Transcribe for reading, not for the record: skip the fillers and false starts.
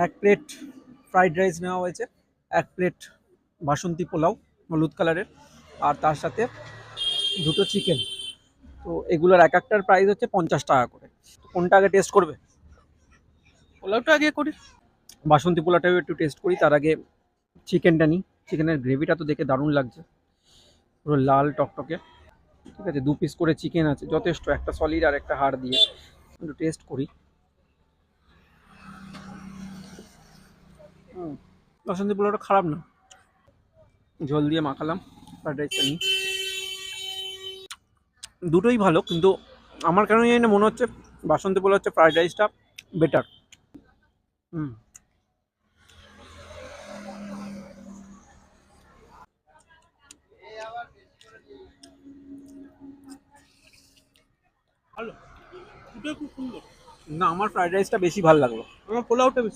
এক plate fried rice নেওয়া হয়েছে, এক প্লেট বাসন্তী পোলাও হলুদ কালারের, আর তার সাথে দুটো চিকেন। তো এগুলোর এক একটার প্রাইস হচ্ছে 50 টাকা করে। তো কোনটা আগে টেস্ট করবে? পোলাওটা আগে করি। বাসন্তী পোলাওটাও একটু টেস্ট করি, তার আগে চিকেনটা নিই। চিকেনের গ্রেভিটা তো দেখে দারুণ লাগছে, পুরো লাল টকটকে। ঠিক আছে, 2 পিস করে চিকেন আছে, যথেষ্ট, একটা সলিড আর একটা হাড় দিয়ে। একটু টেস্ট করি। বাসন্তী পোলাওটা খারাপ না, ঝোল দিয়ে মাখালাম। ফ্রাইড রাইসটা নিই, দুটোই ভালো, কিন্তু আমার কেন জানি না মনে হচ্ছে বাসন্তী পোলাও হচ্ছে ফ্রাইড রাইসটা বেটার। হুম, ভালো, দুটোই খুব সুন্দর। না, আমার ফ্রাইড রাইসটা বেশি ভালো লাগলো। আমার পোলাওটা বেশি